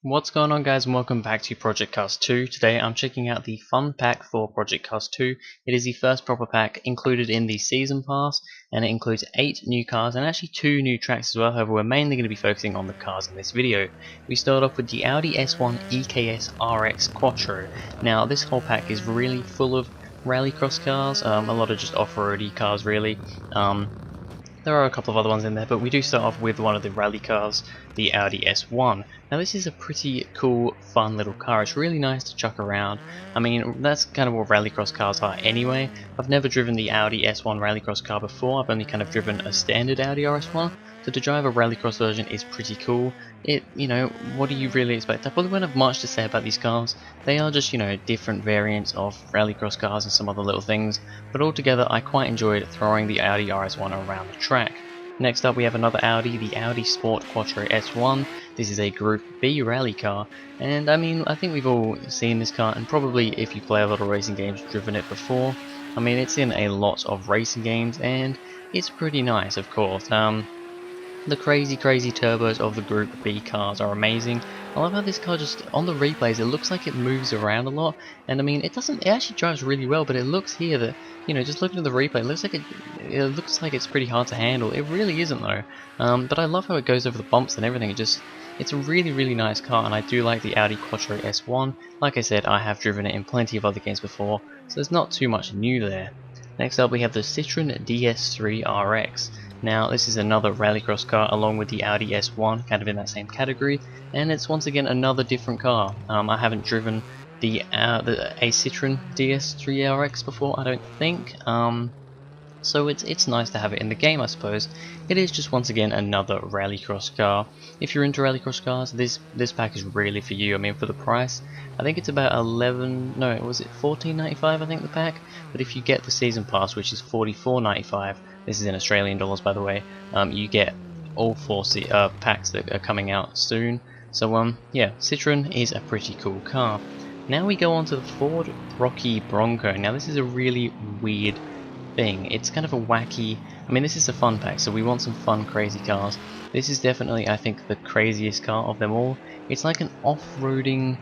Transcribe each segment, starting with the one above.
What's going on, guys, and welcome back to Project Cars 2. Today I'm checking out the fun pack for Project Cars 2. It is the first proper pack included in the season pass, and it includes 8 new cars and actually 2 new tracks as well. However, we're mainly going to be focusing on the cars in this video. We start off with the Audi S1 EKS RX Quattro. Now this whole pack is really full of rallycross cars, a lot of just off-roady cars really. There are a couple of other ones in there, but we do start off with one of the rally cars, the Audi S1. Now this is a pretty cool, fun little car. It's really nice to chuck around. I mean, that's kind of what rallycross cars are anyway. I've never driven the Audi S1 rallycross car before. I've only kind of driven a standard Audi RS1. So to drive a rallycross version is pretty cool. What do you really expect? I probably won't have much to say about these cars. They are just, different variants of rallycross cars and some other little things. But altogether, I quite enjoyed throwing the Audi RS1 around the track. Next up, we have another Audi, the Audi Sport Quattro S1. This is a Group B rally car, and I think we've all seen this car, and probably if you play a lot of racing games, driven it before. I mean, it's in a lot of racing games, and it's pretty nice, of course. The crazy turbos of the Group B cars are amazing. I love how this car just, on the replays, it looks like it moves around a lot, and it actually drives really well, but it looks here that, just looking at the replay, it looks like it's pretty hard to handle. It really isn't though. But I love how it goes over the bumps and everything. It's a really nice car, and I do like the Audi Quattro S1. Like I said, I have driven it in plenty of other games before, so there's not too much new there. Next up, we have the Citroen DS3 RX. Now this is another rallycross car along with the Audi S1, kind of in that same category, and it's once again another different car. I haven't driven a Citroen DS3 RX before, I don't think, so it's nice to have it in the game, I suppose. It is just once again another rallycross car. If you're into rallycross cars, this pack is really for you. I mean, for the price, I think it's about $14.95, I think, the pack. But if you get the season pass, which is $44.95, this is in Australian dollars, by the way, you get all 4 packs that are coming out soon. So yeah, Citroen is a pretty cool car. Now we go on to the Ford Rocky Bronco. Now this is a really weird thing. It's kind of a wacky, this is a fun pack, so we want some fun, crazy cars. This is definitely, I think, the craziest car of them all. It's like an off-roading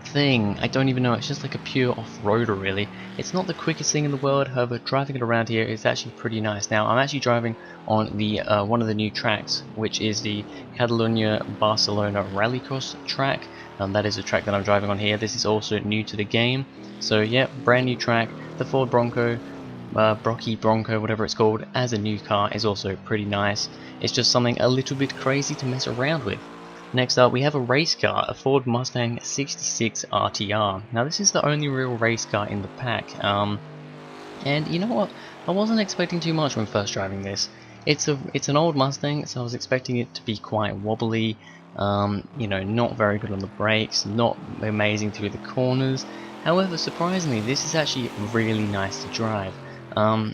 thing. I don't even know, it's just like a pure off-roader really. It's not the quickest thing in the world, however driving it around here is actually pretty nice. Now I'm actually driving on the one of the new tracks, which is the Catalunya-Barcelona Rallycross track. That is a track that I'm driving on here. This is also new to the game, so yeah, brand new track. The Ford Bronco, Rocky Bronco, whatever it's called, as a new car is also pretty nice. It's just something a little bit crazy to mess around with. Next up, we have a race car, a Ford Mustang 66 RTR. Now this is the only real race car in the pack, and you know what? I wasn't expecting too much when first driving this. It's an old Mustang, so I was expecting it to be quite wobbly, not very good on the brakes, not amazing through the corners. However, surprisingly, this is actually really nice to drive. I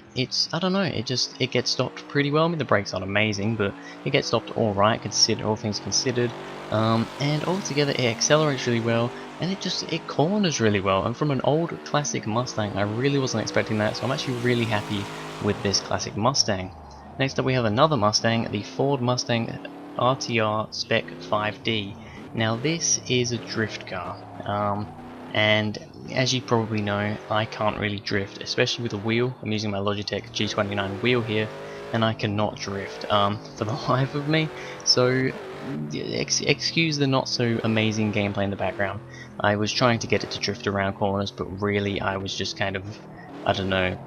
don't know, it gets stopped pretty well. I mean, the brakes aren't amazing, but it gets stopped alright, all things considered. And altogether it accelerates really well, and it corners really well. And from an old classic Mustang, I really wasn't expecting that, so I'm actually really happy with this classic Mustang. Next up we have another Mustang, the Ford Mustang RTR Spec 5D. Now this is a drift car. And as you probably know, I can't really drift, especially with a wheel. I'm using my Logitech G29 wheel here, and I cannot drift for the life of me. So excuse the not so amazing gameplay in the background. I was trying to get it to drift around corners, but really I was just kind of, I don't know,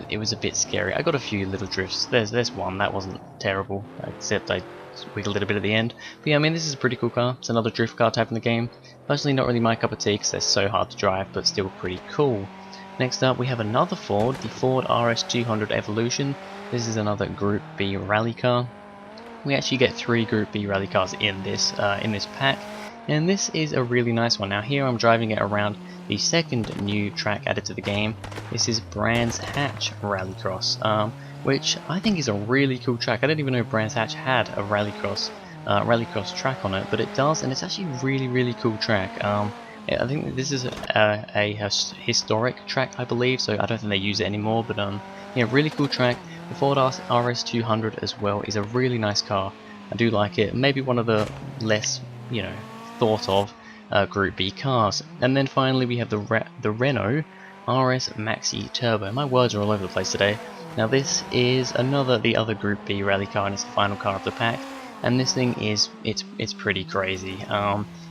it was a bit scary. I got a few little drifts. There's one that wasn't terrible, except I wiggled it a bit at the end. But yeah, this is a pretty cool car. It's another drift car type in the game. Personally, not really my cup of tea because they're so hard to drive, but still pretty cool. Next up, we have another Ford, the Ford RS200 Evolution. This is another Group B rally car. We actually get 3 Group B rally cars in this pack, and this is a really nice one. Now here I'm driving it around the second new track added to the game. This is Brands Hatch Rallycross, which I think is a really cool track. I didn't even know Brands Hatch had a rallycross track on it, but it does, and it's actually a really cool track. I think this is a historic track, I believe, so I don't think they use it anymore, but yeah, really cool track. The Ford RS200 as well is a really nice car. I do like it. Maybe one of the less, thought of Group B cars. And then finally we have the Renault RS Maxi Turbo. My words are all over the place today. Now this is the other Group B rally car, and it's the final car of the pack. And this thing is it's pretty crazy.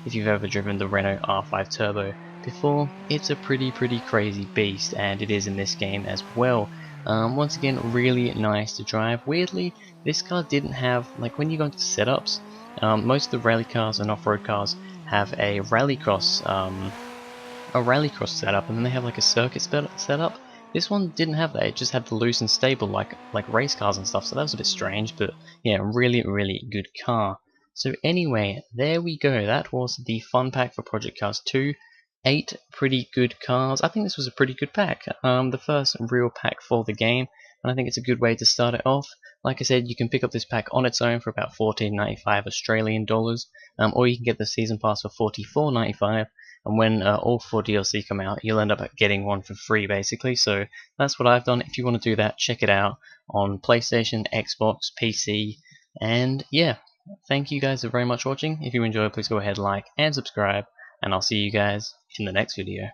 If you've ever driven the Renault R5 Turbo before, it's a pretty crazy beast, and it is in this game as well. Once again, really nice to drive. Weirdly, this car didn't have, like, when you go into setups, most of the rally cars and off-road cars have a rallycross setup, and then they have like a circuit setup. This one didn't have that. It just had the loose and stable like race cars and stuff. So that was a bit strange, but yeah, really good car. So anyway, there we go. That was the fun pack for Project Cars 2. 8 pretty good cars. I think this was a pretty good pack. The first real pack for the game, and I think it's a good way to start it off. Like I said, you can pick up this pack on its own for about $14.95 Australian dollars, or you can get the season pass for $44.95. And when all 4 DLC come out, you'll end up getting one for free, basically. So that's what I've done. If you want to do that, check it out on PlayStation, Xbox, PC, and yeah. Thank you guys very much for watching. If you enjoyed, please go ahead, like, and subscribe, and I'll see you guys in the next video.